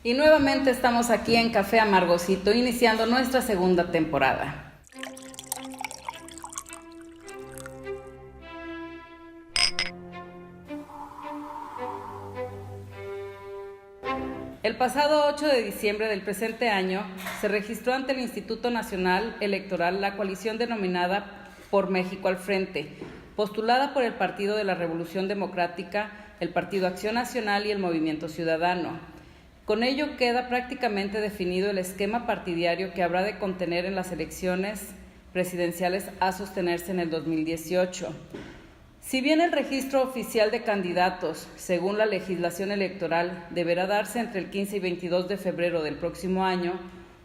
Y nuevamente estamos aquí en Café Amargosito, iniciando nuestra segunda temporada. El pasado 8 de diciembre del presente año se registró ante el Instituto Nacional Electoral la coalición denominada Por México al Frente, postulada por el Partido de la Revolución Democrática, el Partido Acción Nacional y el Movimiento Ciudadano. Con ello queda prácticamente definido el esquema partidario que habrá de contener en las elecciones presidenciales a sostenerse en el 2018. Si bien el registro oficial de candidatos, según la legislación electoral, deberá darse entre el 15 y 22 de febrero del próximo año,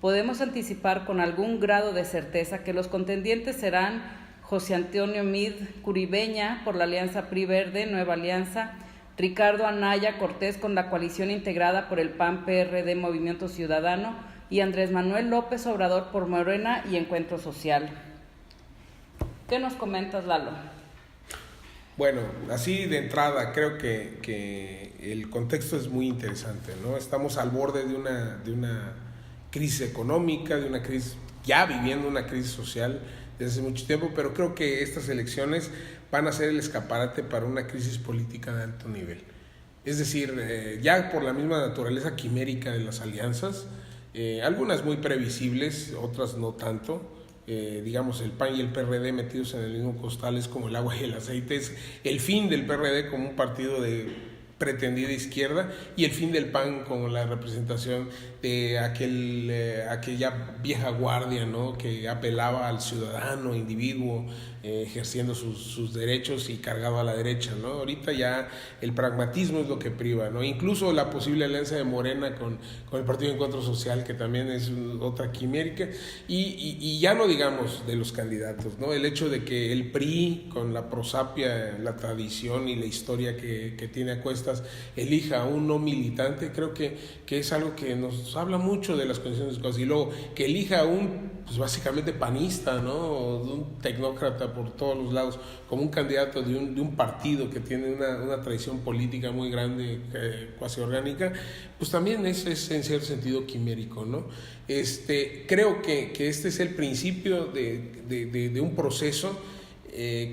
podemos anticipar con algún grado de certeza que los contendientes serán José Antonio Meade Curibeña por la Alianza PRI Verde, Nueva Alianza, Ricardo Anaya Cortés con la coalición integrada por el PAN-PRD Movimiento Ciudadano y Andrés Manuel López Obrador por Morena y Encuentro Social. ¿Qué nos comentas, Lalo? Bueno, así de entrada creo que el contexto es muy interesante, ¿no? Estamos al borde de una crisis económica, de una crisis, ya viviendo una crisis social desde hace mucho tiempo, pero creo que estas elecciones van a ser el escaparate para una crisis política de alto nivel. Es decir, ya por la misma naturaleza quimérica de las alianzas, algunas muy previsibles, otras no tanto. Digamos, el PAN y el PRD metidos en el mismo costal es como el agua y el aceite, es el fin del PRD como un partido de pretendida izquierda y el fin del PAN como la representación de aquella vieja guardia, ¿no?, que apelaba al ciudadano, individuo, ejerciendo sus derechos y cargado a la derecha, ¿no? Ahorita ya el pragmatismo es lo que priva, ¿no? Incluso la posible alianza de Morena con el Partido de Encuentro Social, que también es otra quimérica, y ya no digamos de los candidatos, ¿no? El hecho de que el PRI, con la prosapia, la tradición y la historia que tiene a cuestas, elija a un no militante, creo que es algo que nos habla mucho de las condiciones de cosas. Y luego que elija a un, pues básicamente panista, ¿no?, o de un tecnócrata por todos los lados, como un candidato de un partido que tiene una tradición política muy grande, cuasi orgánica, pues también es en cierto sentido quimérico, ¿no? Creo que este es el principio de un proceso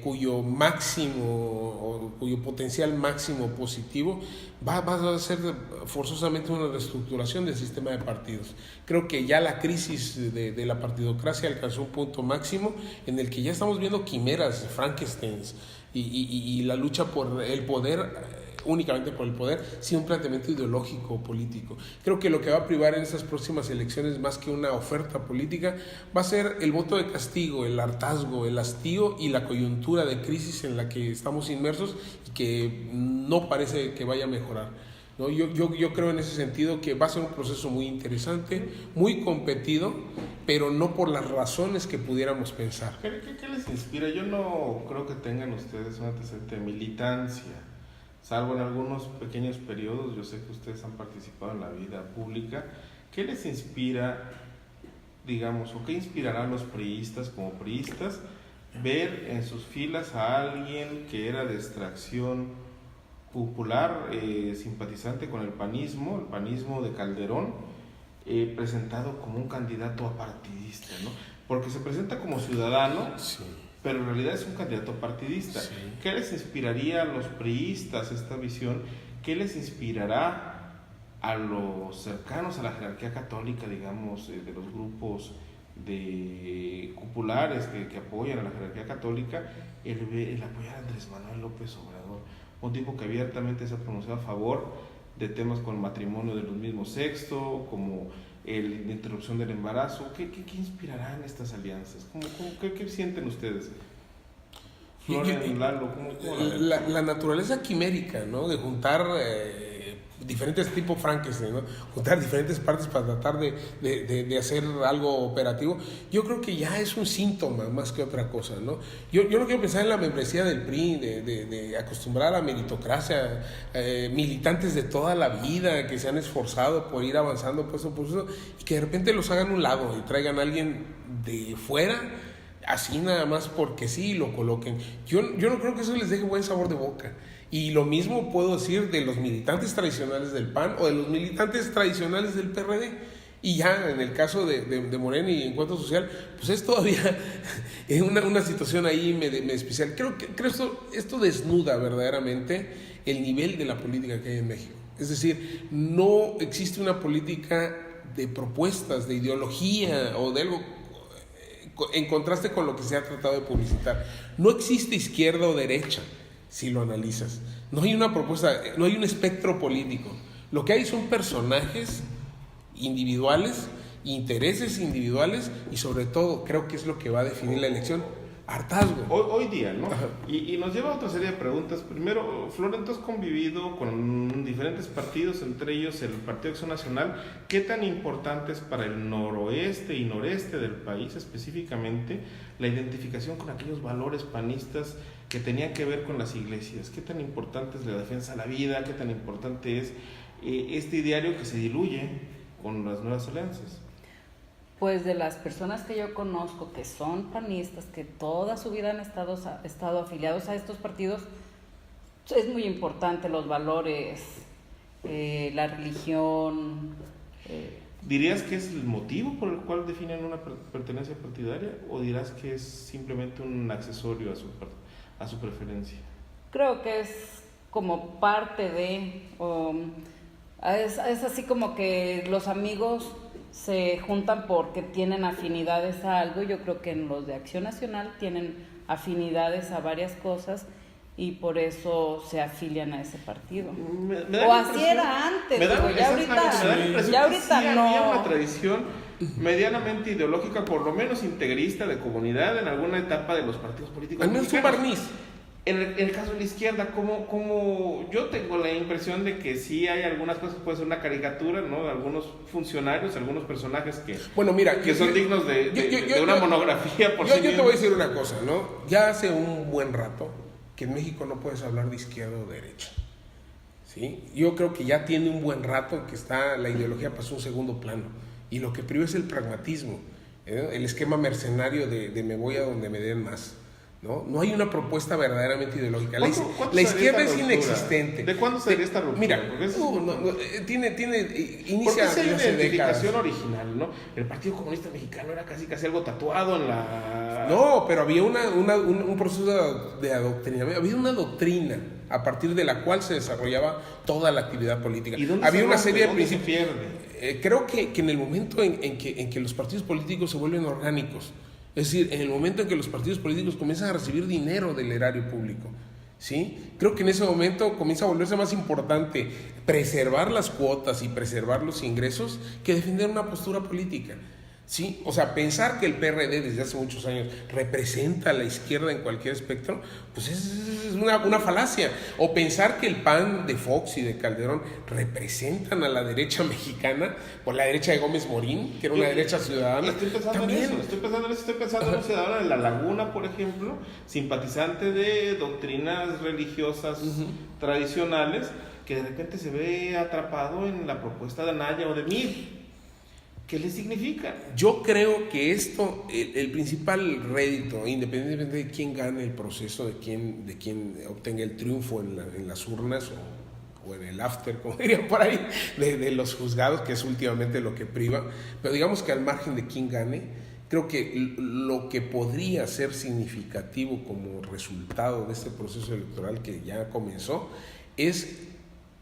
cuyo máximo o cuyo potencial máximo positivo va a ser forzosamente una reestructuración del sistema de partidos. Creo que ya la crisis de la partidocracia alcanzó un punto máximo en el que ya estamos viendo quimeras, Frankensteins y la lucha por el poder, únicamente por el poder, sin un planteamiento ideológico o político. Creo que lo que va a privar en estas próximas elecciones, más que una oferta política, va a ser el voto de castigo, el hartazgo, el hastío y la coyuntura de crisis en la que estamos inmersos y que no parece que vaya a mejorar, ¿no? Yo creo en ese sentido que va a ser un proceso muy interesante, muy competido, pero no por las razones que pudiéramos pensar. ¿Qué les inspira? Yo no creo que tengan ustedes un antecedente de militancia, salvo en algunos pequeños periodos. Yo sé que ustedes han participado en la vida pública. ¿Qué les inspira, digamos, o qué inspirará a los priistas como priistas ver en sus filas a alguien que era de extracción popular, simpatizante con el panismo de Calderón, presentado como un candidato apartidista, ¿no? Porque se presenta como ciudadano, Sí. pero en realidad es un candidato partidista. Sí. ¿Qué les inspiraría a los priistas esta visión? ¿Qué les inspirará a los cercanos a la jerarquía católica, digamos, de los grupos de populares que apoyan a la jerarquía católica, el apoyar a Andrés Manuel López Obrador, un tipo que abiertamente se ha pronunciado a favor de temas con matrimonio de los mismos sexos, como la interrupción del embarazo? ¿Qué inspirarán estas alianzas? ¿Qué sienten ustedes? Florian, Lalo, la naturaleza quimérica, ¿no?, de juntar diferentes tipos Frankenstein, ¿no?, juntar diferentes partes para tratar de hacer algo operativo, yo creo que ya es un síntoma más que otra cosa, ¿no? Yo no quiero pensar en la membresía del PRI, de acostumbrar a la meritocracia, militantes de toda la vida que se han esforzado por ir avanzando puesto por puesto, y que de repente los hagan a un lado y traigan a alguien de fuera, así nada más porque sí, lo coloquen. Yo no creo que eso les deje buen sabor de boca. Y lo mismo puedo decir de los militantes tradicionales del PAN o de los militantes tradicionales del PRD. Y ya en el caso de Morena y Encuentro Social, pues es todavía una situación ahí medio especial. Creo que esto desnuda verdaderamente el nivel de la política que hay en México. Es decir, no existe una política de propuestas, de ideología o de algo en contraste con lo que se ha tratado de publicitar. No existe izquierda o derecha, si lo analizas. No hay una propuesta, no hay un espectro político. Lo que hay son personajes individuales, intereses individuales y sobre todo, creo que es lo que va a definir la elección, hartazgo. Hoy día, ¿no? Y nos lleva a otra serie de preguntas. Primero, Florent, tú has convivido con diferentes partidos, entre ellos el Partido Acción Nacional. ¿Qué tan importante es para el noroeste y noreste del país específicamente la identificación con aquellos valores panistas que tenían que ver con las iglesias? ¿Qué tan importante es la defensa de la vida? ¿Qué tan importante es este ideario que se diluye con las nuevas alianzas? Pues de las personas que yo conozco que son panistas, que toda su vida han estado afiliados a estos partidos, es muy importante los valores, la religión. ¿Dirías que es el motivo por el cual definen una pertenencia partidaria o dirás que es simplemente un accesorio a su preferencia? Creo que es como parte de, es así como que los amigos se juntan porque tienen afinidades a algo. Yo creo que en los de Acción Nacional tienen afinidades a varias cosas y por eso se afilian a ese partido. O así era antes, ya ahorita no. Había una tradición medianamente ideológica, por lo menos integrista, de comunidad en alguna etapa de los partidos políticos. Al menos un barniz. En el caso de la izquierda, como yo tengo la impresión de que sí hay algunas cosas que puede ser una caricatura, ¿no? De algunos funcionarios, algunos personajes que, bueno, mira, que son dignos de una monografía por sí mismos. Yo te voy a decir una cosa, ¿no? Ya hace un buen rato que en México no puedes hablar de izquierda o derecha, ¿sí? Yo creo que ya tiene un buen rato que la ideología pasó a un segundo plano y lo que priva es el pragmatismo, el esquema mercenario de me voy a donde me den más. No hay una propuesta verdaderamente ideológica. La izquierda es inexistente. ¿De cuándo sería esta ruptura? Mira, inicia porque hace una identificación décadas. original, ¿no? El Partido Comunista Mexicano era casi algo tatuado en la... No, pero había un proceso de adoctrinamiento, había una doctrina a partir de la cual se desarrollaba toda la actividad política. ¿Y dónde había una serie de principios? Se pierde. Creo que en el momento en que los partidos políticos se vuelven orgánicos, es decir, en el momento en que los partidos políticos comienzan a recibir dinero del erario público, ¿sí? Creo que en ese momento comienza a volverse más importante preservar las cuotas y preservar los ingresos que defender una postura política, ¿sí? O sea, pensar que el PRD desde hace muchos años representa a la izquierda en cualquier espectro, pues es una falacia. O pensar que el PAN de Fox y de Calderón representan a la derecha mexicana, o la derecha de Gómez Morín, que era una derecha ciudadana. Estoy pensando en eso, estoy pensando en un ciudadano de La Laguna, por ejemplo, simpatizante de doctrinas religiosas tradicionales, que de repente se ve atrapado en la propuesta de Anaya o de Mid. ¿Qué le significa? Yo creo que esto, el principal rédito, independientemente de quién gane el proceso, de quién obtenga el triunfo en las urnas o en el after, como dirían por ahí, de los juzgados, que es últimamente lo que priva, pero digamos que al margen de quién gane, creo que lo que podría ser significativo como resultado de este proceso electoral que ya comenzó es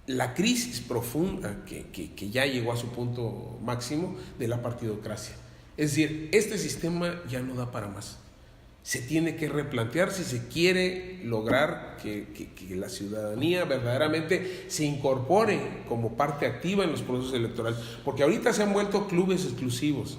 la crisis profunda que ya llegó a su punto máximo de la partidocracia. Es decir, este sistema ya no da para más. Se tiene que replantear si se quiere lograr que la ciudadanía verdaderamente se incorpore como parte activa en los procesos electorales. Porque ahorita se han vuelto clubes exclusivos,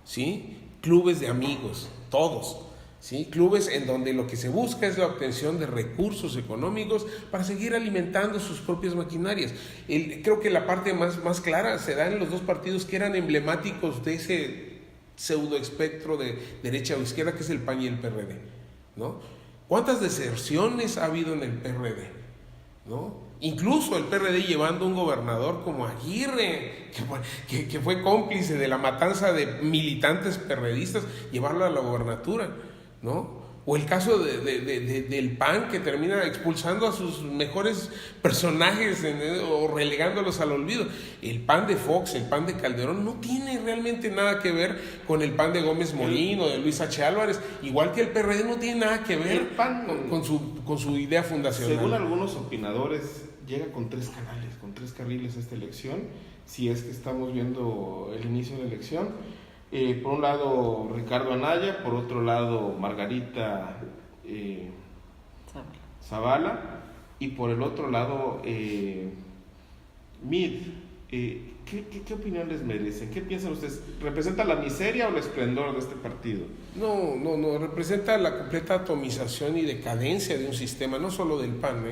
¿sí? Clubes de amigos, todos. ¿Sí? Clubes en donde lo que se busca es la obtención de recursos económicos para seguir alimentando sus propias maquinarias. Creo que la parte más clara se da en los dos partidos que eran emblemáticos de ese pseudo espectro de derecha o izquierda, que es el PAN y el PRD, ¿no? ¿Cuántas deserciones ha habido en el PRD? ¿No? Incluso el PRD llevando un gobernador como Aguirre, que fue cómplice de la matanza de militantes perredistas, llevarlo a la gobernatura, ¿no? O el caso del PAN, que termina expulsando a sus mejores personajes o relegándolos al olvido. El PAN de Fox, el PAN de Calderón, no tiene realmente nada que ver con el PAN de Gómez Morín o de Luis H. Álvarez, igual que el PRD no tiene nada que ver con su idea fundacional. Según algunos opinadores, llega con 3 canales, con 3 carriles esta elección, si es que estamos viendo el inicio de la elección. Por un lado Ricardo Anaya, por otro lado Margarita Zavala, y por el otro lado Mid. ¿Qué opinión les merecen? ¿Qué piensan ustedes? ¿Representa la miseria o el esplendor de este partido? No, representa la completa atomización y decadencia de un sistema, no solo del PAN,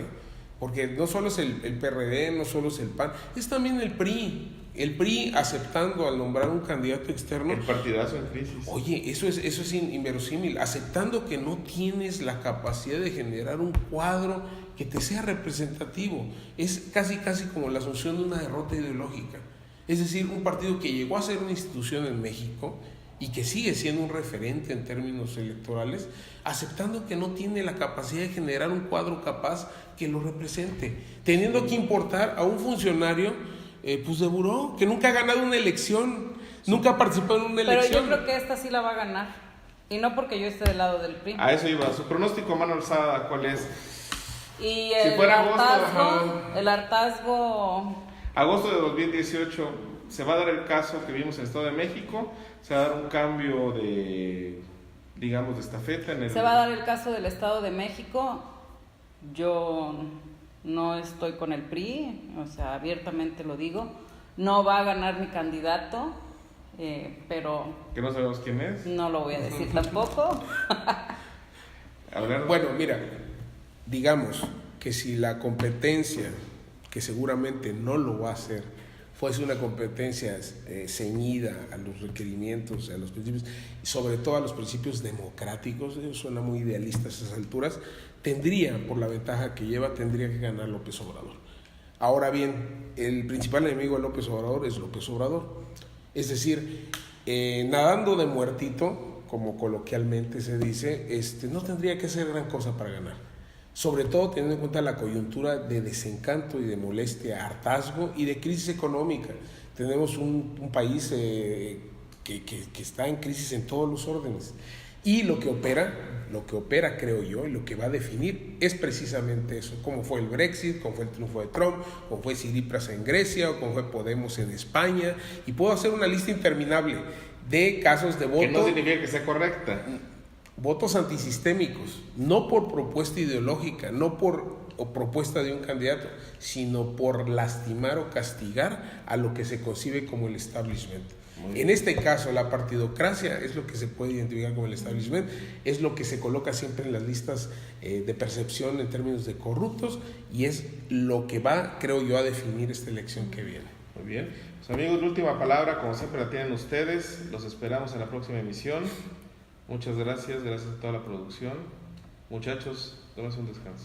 porque no solo es el PRD, no solo es el PAN, es también el PRI. El PRI aceptando al nombrar un candidato externo. El partidazo en crisis. Oye, eso es inverosímil. Aceptando que no tienes la capacidad de generar un cuadro que te sea representativo. Es casi como la asunción de una derrota ideológica. Es decir, un partido que llegó a ser una institución en México y que sigue siendo un referente en términos electorales, aceptando que no tiene la capacidad de generar un cuadro capaz que lo represente. Teniendo que importar a un funcionario pues de buró, que nunca ha ganado una elección, nunca ha participado en una elección. Pero yo creo que esta sí la va a ganar, y no porque yo esté del lado del PRI. A eso iba. Su pronóstico, mano alzada, ¿cuál es? Y si fuera el hartazgo... Agosto de 2018, se va a dar el caso que vimos en el Estado de México, se va a dar un cambio de estafeta en el... Se va a dar el caso del Estado de México. Yo no estoy con el PRI, o sea, abiertamente lo digo. No va a ganar mi candidato, pero... Que no sabemos quién es. No lo voy a decir tampoco. Bueno, mira, digamos que si la competencia, que seguramente no lo va a hacer, fuese una competencia ceñida a los requerimientos, a los principios, sobre todo a los principios democráticos, suena muy idealista a esas alturas, por la ventaja que lleva, tendría que ganar López Obrador. Ahora bien, el principal enemigo de López Obrador es López Obrador. Es decir, nadando de muertito, como coloquialmente se dice, no tendría que hacer gran cosa para ganar. Sobre todo teniendo en cuenta la coyuntura de desencanto y de molestia, hartazgo y de crisis económica. Tenemos un país que está en crisis en todos los órdenes. Y lo que opera, creo yo, y lo que va a definir es precisamente eso, como fue el Brexit, como fue el triunfo de Trump, como fue Syriza en Grecia, o como fue Podemos en España, y puedo hacer una lista interminable de casos de voto. Que no significa que sea correcta. Votos antisistémicos, no por propuesta ideológica, no por propuesta de un candidato, sino por lastimar o castigar a lo que se concibe como el establishment. En este caso, la partidocracia es lo que se puede identificar como el establishment, es lo que se coloca siempre en las listas de percepción en términos de corruptos, y es lo que va, creo yo, a definir esta elección que viene. Muy bien. Pues amigos, la última palabra, como siempre la tienen ustedes. Los esperamos en la próxima emisión. Muchas gracias a toda la producción. Muchachos, tómense un descanso.